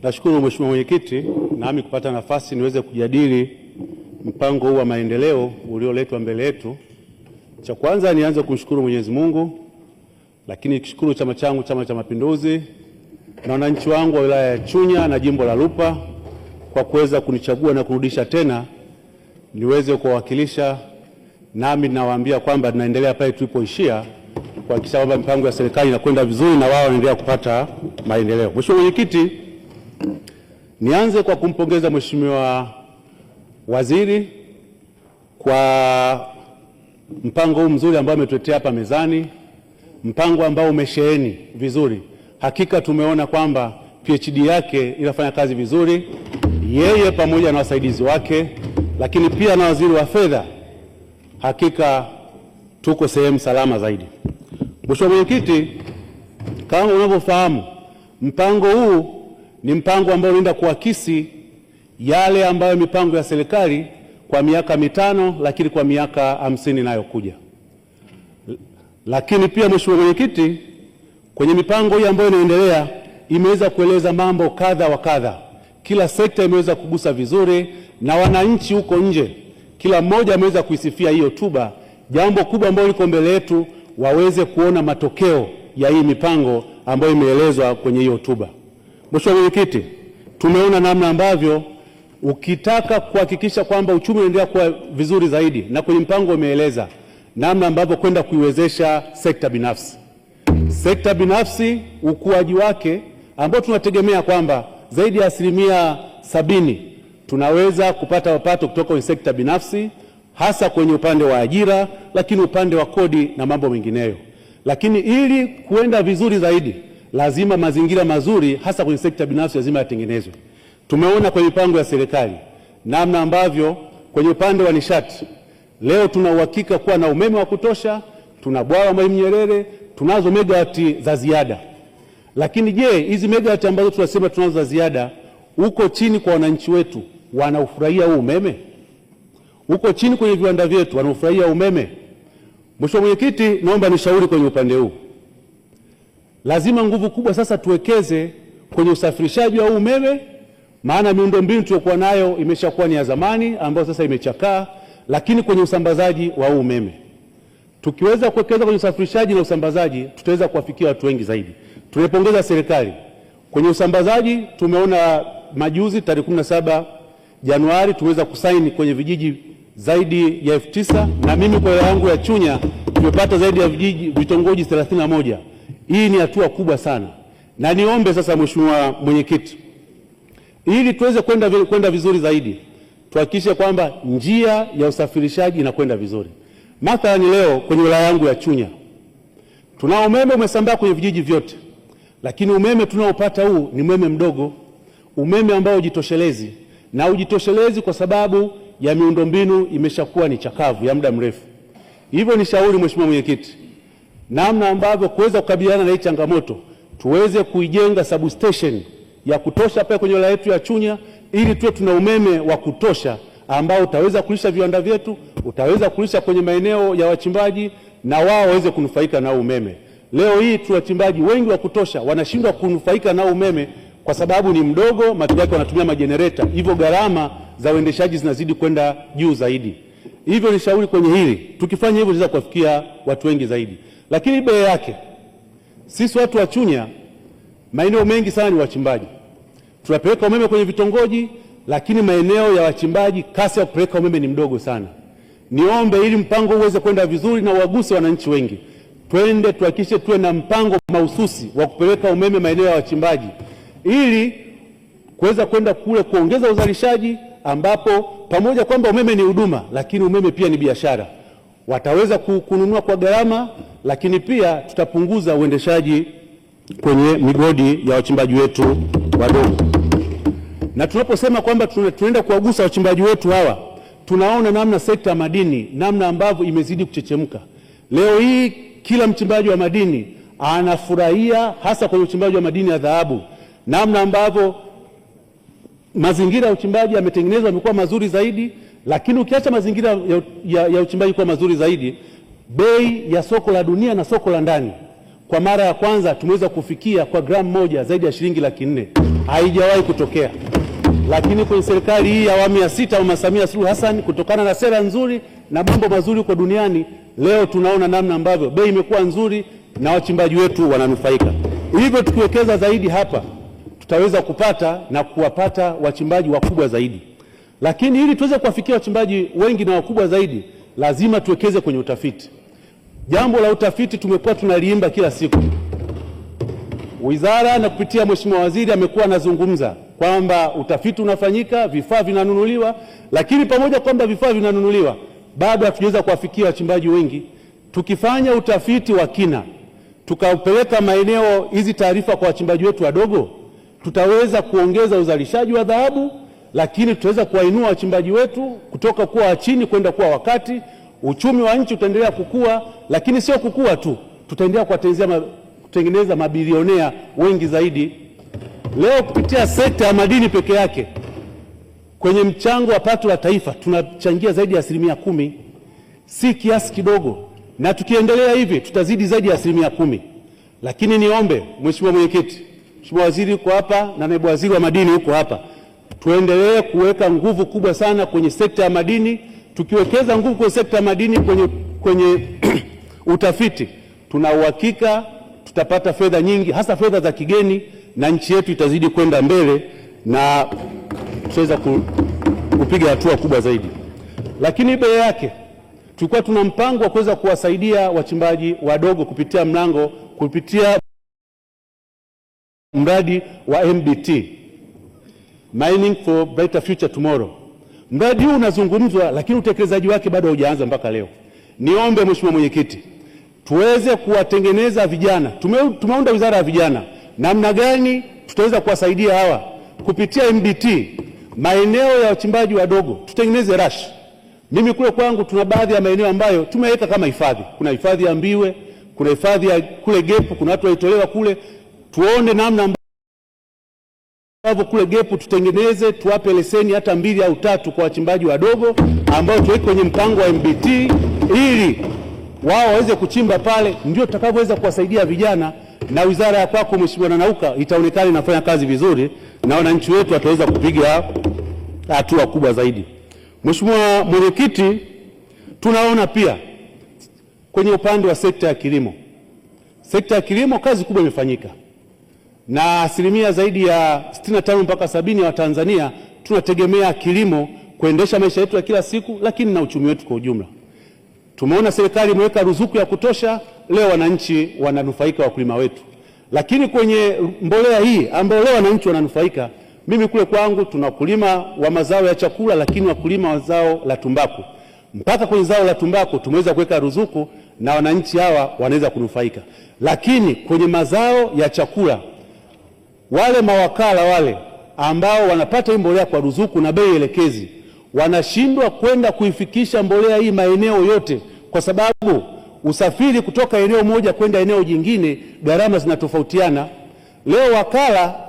Nashukuru Mheshimiwa Mwenyekiti, nami kupata nafasi niweze kujadili mpango huu wa maendeleo ulioletwa mbele yetu. Cha kwanza nianze kumshukuru Mwenyezi Mungu, lakini kishukuru chama changu, Chama cha Mapinduzi, na wananchi wangu wa wilaya ya Chunya na jimbo la Lupa kwa kuweza kunichagua na kurudisha tena niweze kuwakilisha. Nami nawaambia kwamba tunaendelea pale tulipoishia kuhakikisha kwamba mipango ya serikali inakwenda vizuri na wao wanaendelea kupata maendeleo. Mheshimiwa Mwenyekiti, nianze kwa kumpongeza Mheshimiwa Waziri kwa mpango huu mzuri ambao ametuletea hapa mezani, mpango ambao umesheheni vizuri. Hakika tumeona kwamba PhD yake inafanya kazi vizuri, yeye pamoja na wasaidizi wake, lakini pia na Waziri wa Fedha. Hakika tuko sehemu salama zaidi. Mheshimiwa Mwenyekiti, kama unavyofahamu, mpango huu ni mpango ambao unaenda kuakisi yale ambayo mipango ya serikali kwa miaka mitano, lakini kwa miaka 50 inayokuja. Lakini pia Mheshimiwa Mwenyekiti, kwenye mipango hii ambayo inaendelea imeweza kueleza mambo kadha wa kadha. Kila sekta imeweza kugusa vizuri, na wananchi huko nje kila mmoja ameweza kuisifia hiyo hotuba. Jambo kubwa ambalo liko mbele yetu waweze kuona matokeo ya hii mipango ambayo imeelezwa kwenye hiyo hotuba. Mheshimiwa Mwenyekiti, tumeona namna ambavyo ukitaka kuhakikisha kwamba uchumi unaendelea kuwa vizuri zaidi, na kwenye mpango umeeleza namna ambavyo kwenda kuiwezesha sekta binafsi. Sekta binafsi ukuaji wake ambao tunategemea kwamba zaidi ya 70% tunaweza kupata mapato kutoka kwenye sekta binafsi, hasa kwenye upande wa ajira, lakini upande wa kodi na mambo mengineyo. Lakini ili kuenda vizuri zaidi, lazima mazingira mazuri hasa kwenye sekta binafsi lazima yatengenezwe. Tumeona kwenye mipango ya serikali namna ambavyo kwenye upande wa nishati leo tuna uhakika kuwa na umeme wa kutosha, tuna bwawa Mwalimu Nyerere, tunazo megawati za ziada. Lakini je, hizi megawati ambazo tunasema tunazo za ziada, uko chini kwa wananchi wetu wanaufurahia huu umeme? Uko chini kwenye viwanda vyetu wanaufurahia umeme? Mheshimiwa Mwenyekiti, naomba nishauri kwenye upande huu. Lazima nguvu kubwa sasa tuwekeze kwenye usafirishaji wa umeme, maana miundombinu tuliokuwa nayo imeshakuwa ni ya zamani ambayo sasa imechakaa, lakini kwenye usambazaji wa umeme. Tukiweza kuwekeza kwenye usafirishaji na usambazaji, tutaweza kuwafikia watu wengi zaidi. Tunaipongeza serikali kwenye usambazaji. Tumeona majuzi tarehe 17 Januari tuweza kusaini kwenye vijiji zaidi ya 9,000, na mimi kwa wilaya yangu ya Chunya tumepata zaidi ya vitongoji 31. Hii ni hatua kubwa sana, na niombe sasa Mheshimiwa Mwenyekiti, ili tuweze kwenda vizuri zaidi, tuhakikishe kwamba njia ya usafirishaji inakwenda vizuri. Mathalan leo kwenye wilaya yangu ya Chunya tunao umeme umesambaa kwenye vijiji vyote, lakini umeme tunaopata huu ni umeme mdogo, umeme ambao hujitoshelezi, na hujitoshelezi kwa sababu ya miundombinu imeshakuwa ni chakavu ya muda mrefu. Hivyo nishauri Mheshimiwa Mwenyekiti, namna ambavyo kuweza kukabiliana na hii changamoto, tuweze kuijenga substation ya kutosha pale kwenye wilaya yetu ya Chunya, ili tuwe tuna umeme wa kutosha ambao utaweza kulisha viwanda vyetu, utaweza kulisha kwenye maeneo ya wachimbaji, na wao waweze kunufaika na umeme. Leo hii tu wachimbaji wengi wa kutosha wanashindwa kunufaika na umeme kwa sababu ni mdogo, matokeo yake wanatumia majenereta, hivyo gharama za uendeshaji zinazidi kwenda juu zaidi. Hivyo ni shauri kwenye hili, tukifanya hivyo tunaweza kuwafikia watu wengi zaidi. Lakini bei yake, sisi watu wa Chunya maeneo mengi sana ni wachimbaji. Tunapeleka umeme kwenye vitongoji, lakini maeneo ya wachimbaji kasi ya kupeleka umeme ni mdogo sana. Niombe ili mpango uweze kwenda vizuri na uwaguse wananchi wengi, twende tuhakikishe tuwe na mpango mahususi wa kupeleka umeme maeneo ya wachimbaji, ili kuweza kwenda kule kuongeza uzalishaji, ambapo pamoja kwamba umeme ni huduma, lakini umeme pia ni biashara. Wataweza kununua kwa gharama, lakini pia tutapunguza uendeshaji kwenye migodi ya wachimbaji wetu wadogo. Na tunaposema kwamba tunaenda kuwagusa wachimbaji wetu hawa, tunaona namna sekta ya madini namna ambavyo imezidi kuchechemka. Leo hii kila mchimbaji wa madini anafurahia, hasa kwenye uchimbaji wa madini ya dhahabu, namna ambavyo mazingira ya uchimbaji yametengenezwa yamekuwa mazuri zaidi. Lakini ukiacha mazingira ya uchimbaji kuwa mazuri zaidi, bei ya soko la dunia na soko la ndani, kwa mara ya kwanza tumeweza kufikia kwa gramu moja zaidi ya shilingi 400,000. haijawahi kutokea. Lakini kwenye serikali hii ya awamu ya 6 Mama Samia Suluhu Hassan, kutokana na sera nzuri na mambo mazuri kwa duniani, leo tunaona namna ambavyo bei imekuwa nzuri na wachimbaji wetu wananufaika. Hivyo tukiwekeza zaidi hapa, tutaweza kupata na kuwapata wachimbaji wakubwa zaidi. Lakini ili tuweze kuwafikia wachimbaji wengi na wakubwa zaidi, lazima tuwekeze kwenye utafiti. Jambo la utafiti tumekuwa tunaliimba kila siku. Wizara na kupitia Mheshimiwa Waziri amekuwa anazungumza kwamba utafiti unafanyika, vifaa vinanunuliwa, lakini pamoja kwamba vifaa vinanunuliwa, bado hatujaweza kuwafikia wachimbaji wengi. Tukifanya utafiti wa kina, tukaupeleka maeneo hizi taarifa kwa wachimbaji wetu wadogo, tutaweza kuongeza uzalishaji wa dhahabu, lakini tutaweza kuwainua wachimbaji wetu kutoka kuwa wa chini kwenda kuwa wakati. Uchumi wa nchi utaendelea kukua, lakini sio kukua tu, tutaendelea kutengeneza mabilionea wengi zaidi. Leo kupitia sekta ya madini peke yake, kwenye mchango wa pato la taifa tunachangia zaidi ya 10%. Si kiasi kidogo, na tukiendelea hivi tutazidi zaidi ya 10%. Lakini niombe Mheshimiwa Mwenyekiti, Mheshimiwa Waziri yuko hapa na Naibu Waziri wa Madini yuko hapa, tuendelee kuweka nguvu kubwa sana kwenye sekta ya madini. Tukiwekeza nguvu kwenye sekta ya madini, kwenye utafiti, tuna uhakika tutapata fedha nyingi, hasa fedha za kigeni, na nchi yetu itazidi kwenda mbele na tutaweza kupiga hatua kubwa zaidi. Lakini mbele yake tulikuwa tuna mpango wa kuweza kuwasaidia wachimbaji wadogo kupitia mradi wa MBT, Mining for Better Future Tomorrow. Mradi huu unazungumzwa, lakini utekelezaji wake bado haujaanza mpaka leo. Niombe Mheshimiwa Mwenyekiti, tuweze kuwatengeneza vijana. Tumeunda wizara ya vijana, namna gani tutaweza kuwasaidia hawa kupitia MBT maeneo ya wachimbaji wadogo, tutengeneze rush. Mimi kule kwangu tuna baadhi ya maeneo ambayo tumeweka kama hifadhi. Kuna hifadhi ya Mbiwe, kuna hifadhi ya kule Gepu, kuna watu walitolewa kule. Tuone namna ambavyo kule Gepu tutengeneze, tuwape leseni hata 2 au 3 kwa wachimbaji wadogo ambao tuweke kwenye mpango wa MBT ili wao waweze kuchimba pale. Ndio tutakavyoweza kuwasaidia vijana, na wizara ya kwako Mheshimiwa Nanauka itaonekana inafanya kazi vizuri, na wananchi wetu wataweza kupiga hatua kubwa zaidi. Mheshimiwa Mwenyekiti, tunaona pia kwenye upande wa sekta ya kilimo. Sekta ya kilimo kazi kubwa imefanyika, na asilimia zaidi ya 65 mpaka 70 ya Watanzania tunategemea kilimo kuendesha maisha yetu ya kila siku, lakini na uchumi wetu kwa ujumla. Tumeona serikali imeweka ruzuku ya kutosha, leo wananchi wananufaika, wakulima wetu. Lakini kwenye mbolea hii ambayo leo wananchi wananufaika, mimi kule kwangu tuna wakulima wa mazao ya chakula, lakini wakulima wa zao la tumbaku. Mpaka kwenye zao la tumbaku tumeweza kuweka ruzuku na wananchi hawa wanaweza kunufaika. Lakini kwenye mazao ya chakula, wale mawakala wale ambao wanapata hii mbolea kwa ruzuku na bei elekezi, wanashindwa kwenda kuifikisha mbolea hii maeneo yote, kwa sababu usafiri kutoka eneo moja kwenda eneo jingine gharama zinatofautiana. Leo wakala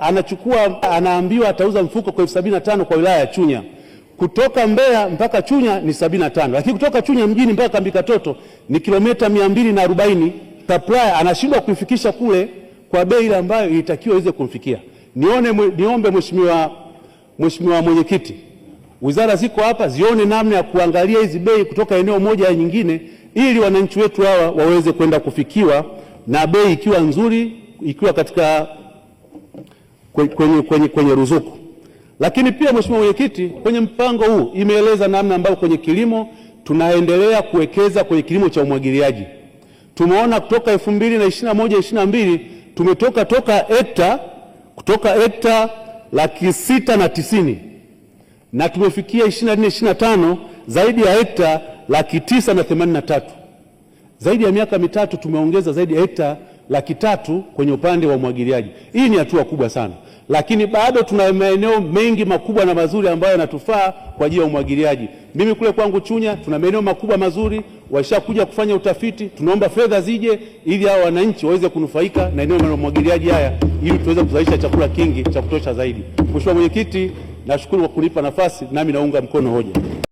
anaambiwa atauza mfuko kwa 75 kwa wilaya ya Chunya. Kutoka Mbeya mpaka Chunya ni 75, lakini kutoka Chunya mjini mpaka Kambikatoto ni kilomita 240. Supplier anashindwa kuifikisha kule kwa bei ile ambayo ilitakiwa iweze kumfikia. Niombe Mheshimiwa Mwenyekiti, wizara ziko hapa zione namna ya kuangalia hizi bei kutoka eneo moja ya nyingine, ili wananchi wetu hawa waweze kwenda kufikiwa na bei ikiwa nzuri, ikiwa katika kwenye ruzuku. Lakini pia Mheshimiwa Mwenyekiti, kwenye mpango huu imeeleza namna ambayo kwenye kilimo tunaendelea kuwekeza kwenye kilimo cha umwagiliaji. Tumeona kutoka 2021-22 tumetoka kutoka hekta 690 na tumefikia 24-25 zaidi ya hekta 983. Zaidi ya miaka mitatu tumeongeza zaidi ya hekta 300 kwenye upande wa umwagiliaji. Hii ni hatua kubwa sana, lakini bado tuna maeneo mengi makubwa na mazuri ambayo yanatufaa kwa ajili ya umwagiliaji. Mimi kule kwangu Chunya tuna maeneo makubwa mazuri, washakuja kufanya utafiti. Tunaomba fedha zije ili hao wananchi waweze kunufaika na eneo la umwagiliaji haya, ili tuweze kuzalisha chakula kingi cha kutosha zaidi. Mheshimiwa Mwenyekiti, nashukuru kwa kunipa nafasi, nami naunga mkono hoja.